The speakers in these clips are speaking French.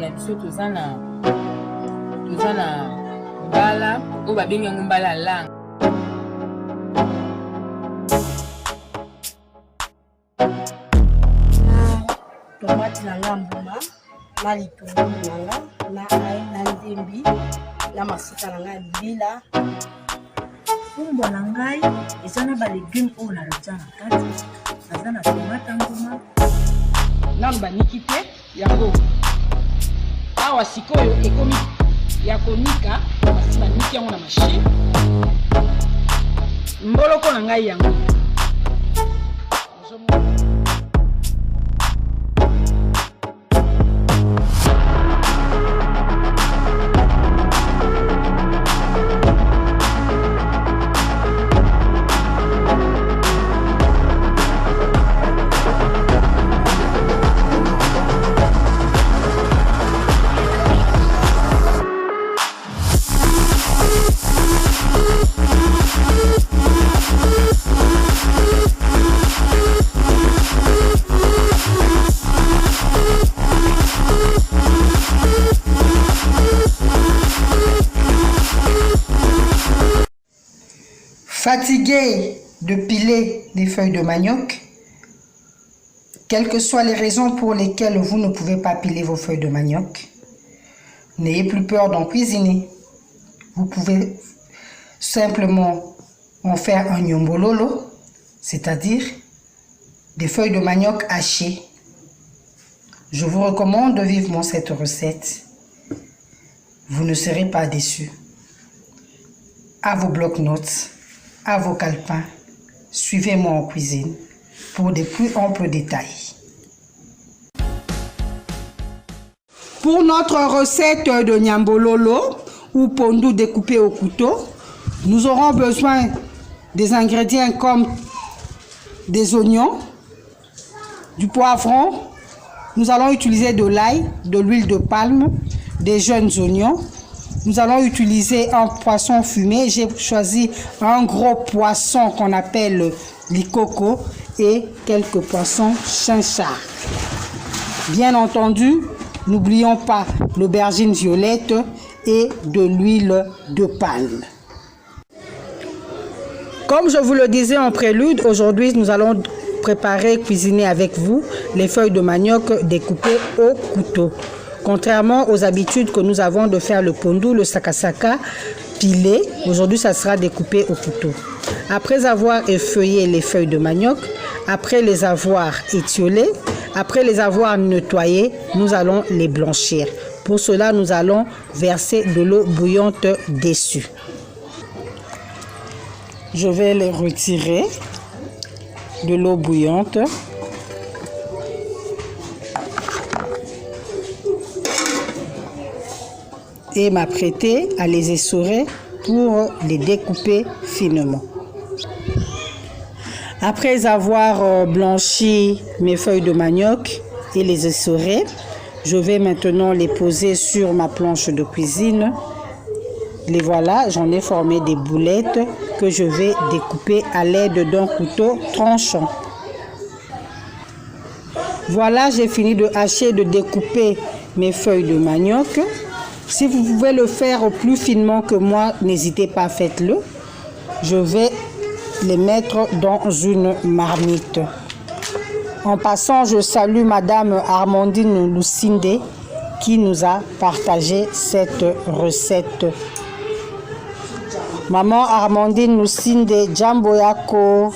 na biso tozana mbala oyo babengi yango mbala lang. Tomate na ngambuma na litungulu nanga na ai na ndembi na mafuta na ngai bila. Fumbo na ngai eza na ba légumes oyo na rotia na kati. Aza na tomate nguma na baniki te yango. Awa sikoyo ekomi ya konika basi baniki yango na machine. Mboloko na ngai yango. Fatigué de piler les feuilles de manioc, quelles que soient les raisons pour lesquelles vous ne pouvez pas piler vos feuilles de manioc, n'ayez plus peur d'en cuisiner. Vous pouvez simplement en faire un nyombololo, c'est-à-dire des feuilles de manioc hachées. Je vous recommande vivement cette recette. Vous ne serez pas déçus. À vos bloc-notes, à vos calepins, suivez-moi en cuisine pour des plus amples détails. Pour notre recette de nyambololo ou pondu découpé au couteau, nous aurons besoin des ingrédients comme des oignons, du poivron, nous allons utiliser de l'ail, de l'huile de palme, des jeunes oignons. Nous allons utiliser un poisson fumé. J'ai choisi un gros poisson qu'on appelle l'ikoko et quelques poissons chinchard. Bien entendu, n'oublions pas l'aubergine violette et de l'huile de palme. Comme je vous le disais en prélude, aujourd'hui nous allons préparer, cuisiner avec vous les feuilles de manioc découpées au couteau. Contrairement aux habitudes que nous avons de faire le pondu, le sakasaka pilé, aujourd'hui ça sera découpé au couteau. Après avoir effeuillé les feuilles de manioc, après les avoir étiolées, après les avoir nettoyées, nous allons les blanchir. Pour cela, nous allons verser de l'eau bouillante dessus. Je vais les retirer de l'eau bouillante. Et m'apprêter à les essorer pour les découper finement. Après avoir blanchi mes feuilles de manioc et les essorer, je vais maintenant les poser sur ma planche de cuisine. Les voilà, j'en ai formé des boulettes que je vais découper à l'aide d'un couteau tranchant. Voilà, j'ai fini de hacher, de découper mes feuilles de manioc. Si vous pouvez le faire plus finement que moi, n'hésitez pas, faites-le. Je vais les mettre dans une marmite. En passant, je salue Madame Armandine Lucinde qui nous a partagé cette recette. Maman Armandine Lucinde, Jambo Yako,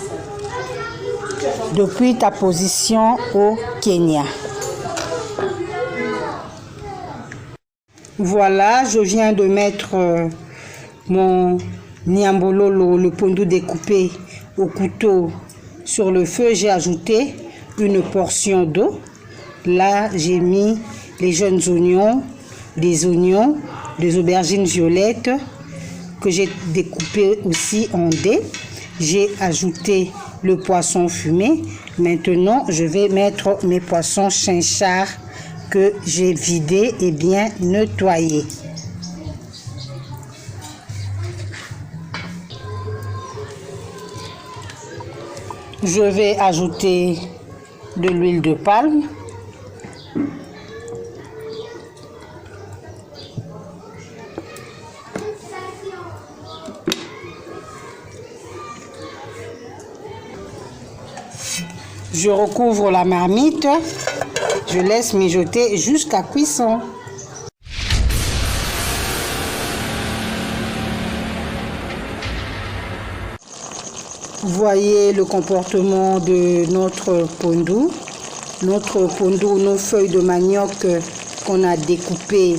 depuis ta position au Kenya. Voilà, je viens de mettre mon nyambololo, le pondu découpé au couteau sur le feu. J'ai ajouté une portion d'eau. Là, j'ai mis les jeunes oignons, des aubergines violettes que j'ai découpé aussi en dés. J'ai ajouté le poisson fumé. Maintenant, je vais mettre mes poissons chinchard que j'ai vidé et bien nettoyé. Je vais ajouter de l'huile de palme. Je recouvre la marmite. Je laisse mijoter jusqu'à cuisson. Voyez le comportement de notre pondu. Notre pondu, nos feuilles de manioc qu'on a découpées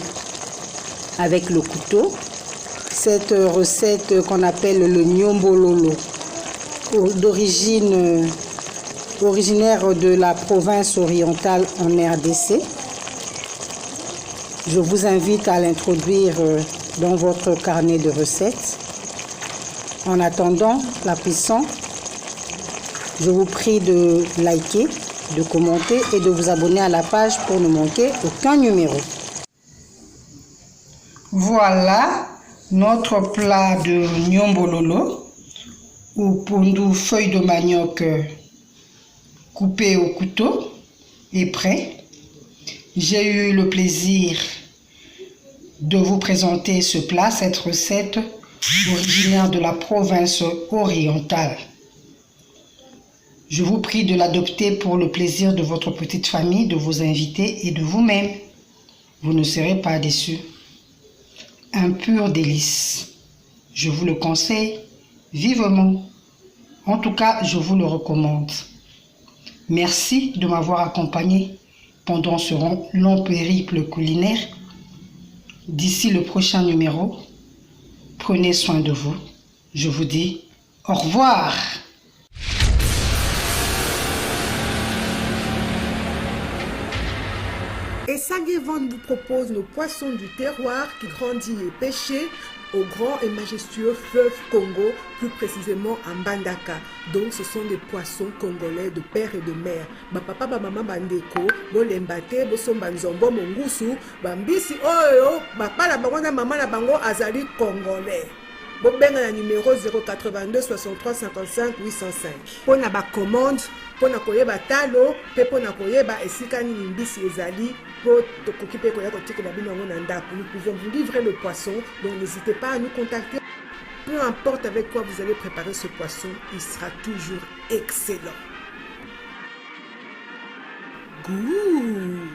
avec le couteau. Cette recette qu'on appelle le nyombololo, originaire de la province orientale en RDC. Je vous invite à l'introduire dans votre carnet de recettes. En attendant la cuisson, je vous prie de liker, de commenter et de vous abonner à la page pour ne manquer aucun numéro. Voilà notre plat de nyombololo ou pondu feuilles de manioc coupées au couteau est prêt. J'ai eu le plaisir de vous présenter ce plat, cette recette originaire de la province orientale. Je vous prie de l'adopter pour le plaisir de votre petite famille, de vos invités et de vous-même. Vous ne serez pas déçus. Un pur délice. Je vous le conseille vivement. En tout cas, je vous le recommande. Merci de m'avoir accompagné pendant ce long périple culinaire. D'ici le prochain numéro, prenez soin de vous. Je vous dis au revoir. Et Sanguevent vous propose le poisson du terroir qui grandit et pêché au grand et majestueux fleuve Congo, plus précisément à Mbandaka. Donc ce sont des poissons congolais de père et de mère. Ba papa ba maman bandeko, bo lembate, bo somba nzombo mongusu, bambisi oyo, ba pala bango na maman na bango azali congolais. Bobenga na numéro 082 63 55 805. Pona ba commande, pona koyeba talo, pe pona koyeba esika nini mbisi ezali. Nous pouvons vous livrer le poisson, donc n'hésitez pas à nous contacter. Peu importe avec quoi vous allez préparer ce poisson, il sera toujours excellent. Goût.